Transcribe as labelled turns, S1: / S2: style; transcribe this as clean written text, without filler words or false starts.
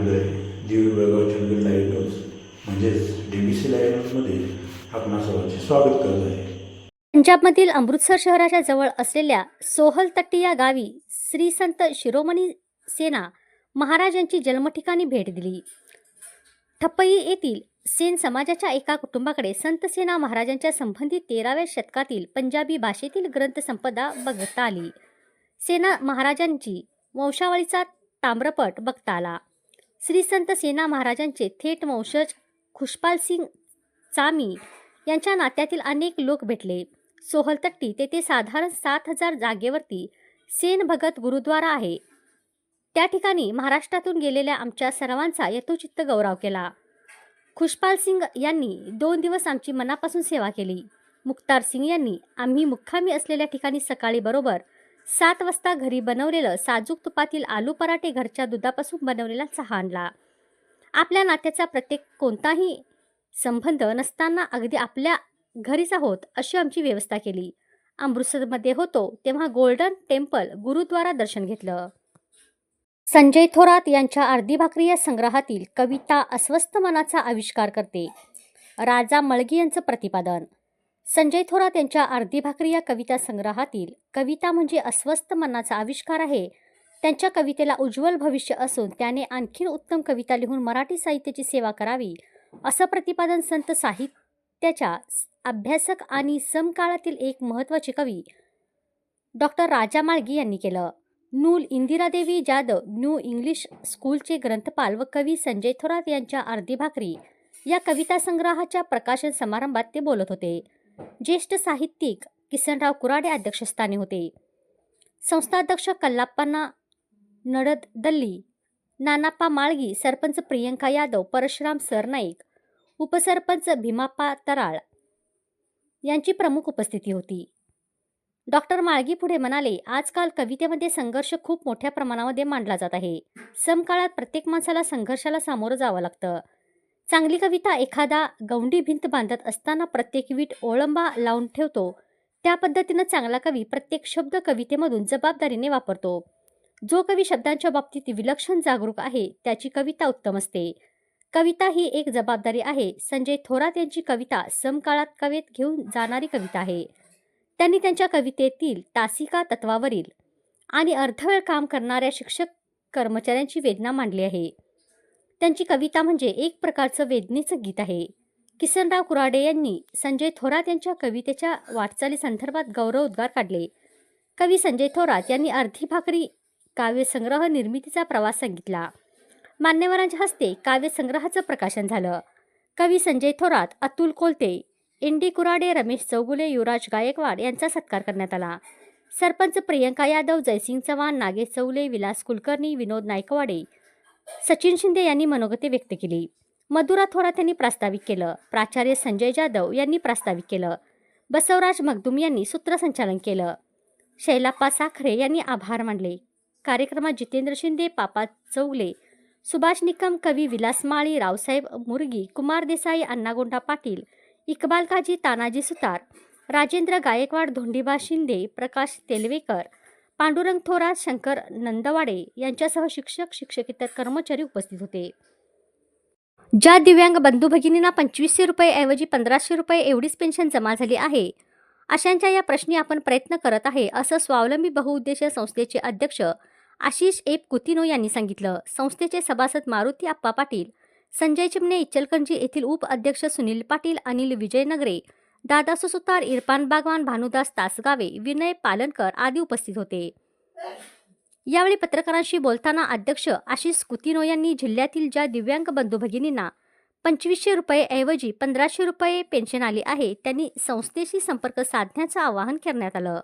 S1: आलेलो आहे Deur Belgaum Chandgad light house म्हणजेच DBC लाईट हाऊसमध्ये आपणा सर्वांचे स्वागत करत आहे.
S2: पंजाबमधील अमृतसर शहराच्या जवळ असलेल्या सोहलतट्टी या गावी श्री संत शिरोमणी सेना महाराज यांची जन्मठिकाणी भेट दिली. ठप्पई येथील सेन समाजाच्या एका कुटुंबाकडे संत सेना महाराजांच्या संबंधित 13व्या शतकातील पंजाबी भाषेतील ग्रंथसंपदा बघता आली. सेना महाराजांची वंशावळीचा ताम्रपट बघता आला. श्री संत सेना महाराजांचे थेट वंशज खुशपाल सिंग चामी यांच्या नात्यातील अनेक लोक भेटले. सोहलतट्टी तेथे साधारण 7,000 जागेवरती सेन भगत गुरुद्वारा आहे. त्या ठिकाणी महाराष्ट्रातून गेलेल्या आमच्या सर्वांचा यथोचित्त गौरव केला. खुशपाल सिंग यांनी 2 दिवस आमची मनापासून सेवा केली. मुख्तार सिंग यांनी आम्ही मुक्कामी असलेल्या ठिकाणी सकाळी बरोबर 7 वाजता घरी बनवलेलं साजूक तुपातील आलू पराठे घरच्या दुधापासून बनवलेला चहा आणला. आपल्या नात्याचा प्रत्येक कोणताही संबंध नसताना अगदी आपल्या घरीच आहोत अशी आमची व्यवस्था केली. अमृतसरमध्ये होतो तेव्हा गोल्डन टेम्पल गुरुद्वारा दर्शन घेतलं. संजय थोरात यांच्या अर्धी भाकरी या संग्रहातील कविता अस्वस्थ मनाचा आविष्कार करते. राजा मळगी यांचं प्रतिपादन. संजय थोरात यांच्या अर्धी भाकरी या कविता संग्रहातील कविता म्हणजे अस्वस्थ मनाचा आविष्कार आहे. त्यांच्या कवितेला उज्ज्वल भविष्य असून त्याने आणखी उत्तम कविता लिहून मराठी साहित्याची सेवा करावी असं प्रतिपादन संत साहित्याच्या अभ्यासक आणि समकाळातील एक महत्त्वाचे कवी डॉक्टर राजा माळगी यांनी केलं. नूल इंदिरादेवी जाधव न्यू इंग्लिश स्कूलचे ग्रंथपाल व कवी संजय थोरात यांच्या अर्धी भाकरी या कविता संग्रहाच्या प्रकाशन समारंभात ते बोलत होते. ज्येष्ठ साहित्यिक किसनराव कुराडे अध्यक्षस्थानी होते. संस्थाध्यक्ष कल्लाप्पा नडदल्ली, नानाप्पा माळगी, सरपंच प्रियंका यादव, परशुराम सरनाईक, उपसरपंच भीमाप्पा तराळ यांची प्रमुख उपस्थिती होती. डॉक्टर माळगी पुढे म्हणाले, आजकाल कवितेमध्ये संघर्ष खूप मोठ्या प्रमाणामध्ये मांडला जात आहे. समकाळात प्रत्येक माणसाला संघर्षाला सामोरं जावं लागतं. चांगली कविता एखादा गौंडी भिंत बांधत असताना प्रत्येक वीट ओळंबा लावून ठेवतो. त्या पद्धतीनं चांगला कवी प्रत्येक शब्द कवितेमधून जबाबदारीने वापरतो. जो कवी शब्दांच्या बाबतीत विलक्षण जागरूक आहे त्याची कविता उत्तम असते. कविता ही एक जबाबदारी आहे. संजय थोरात यांची कविता समकाळात कवेत घेऊन जाणारी कविता आहे. त्यांनी त्यांच्या कवितेतील तासिका तत्वावरील आणि अर्धवेळ काम करणाऱ्या शिक्षक कर्मचाऱ्यांची वेदना मांडली आहे. त्यांची कविता म्हणजे एक प्रकारचं वेदनेचं गीत आहे. किसनराव कुराडे यांनी संजय थोरात यांच्या कवितेच्या वाटचाली संदर्भात गौरवोद्गार काढले. कवी संजय थोरात यांनी अर्धी भाकरी काव्यसंग्रह निर्मितीचा प्रवास सांगितला. मान्यवरांच्या हस्ते काव्यसंग्रहाचं प्रकाशन झालं. कवी संजय थोरात, अतुल कोलते, एन.डी. कुराडे, रमेश चौगुले, युवराज गायकवाड यांचा सत्कार करण्यात आला. सरपंच प्रियंका यादव, जयसिंग चव्हाण, नागेश चौले, विलास कुलकर्णी, विनोद नायकवाडे, सचिन शिंदे यांनी मनोगते व्यक्त केली. मधुरा थोरात यांनी प्रास्ताविक केलं. प्राचार्य संजय जाधव यांनी प्रास्ताविक केलं. बसवराज मगदुम यांनी सूत्रसंचालन केलं. शैलाप्पा साखरे यांनी आभार मानले. कार्यक्रमात जितेंद्र शिंदे, पापा चौगले, सुभाष निकम, कवी विलास माळी, रावसाहेब मुरगी, कुमार देसाई, अण्णागोंडा पाटील, इक्बाल काजी, तानाजी सुतार, राजेंद्र गायकवाड, धोंडीबा शिंदे, प्रकाश तेलवेकर, पांडुरंग थोरात, शंकर नंदवाडे यांच्यासह शिक्षक शिक्षकेतर कर्मचारी उपस्थित होते. ज्या दिव्यांग बंधू भगिनींना 2500 रुपये ऐवजी 1500 रुपये एवढीच पेन्शन जमा झाली आहे अशांच्या या प्रश्नी आपण प्रयत्न करत आहे असं स्वावलंबी बहुउद्देशीय संस्थेचे अध्यक्ष आशिष एप कुतिनो यांनी सांगितलं. संस्थेचे सभासद मारुती आप्पा पाटील, संजय चिमणे, इचलकरंजी येथील उप अध्यक्ष सुनील पाटील, अनिल विजयनगरे, दादासू सुतार, इरफान बागवान, भानुदास तासगावे, विनय पालनकर आदी उपस्थित होते. यावेळी पत्रकारांशी बोलताना अध्यक्ष आशिष कुतिनो यांनी जिल्ह्यातील ज्या दिव्यांग बंधू भगिनींना 2500 रुपये ऐवजी 1500 रुपये पेन्शन आली आहे त्यांनी संस्थेशी संपर्क साधण्याचं आवाहन करण्यात आलं.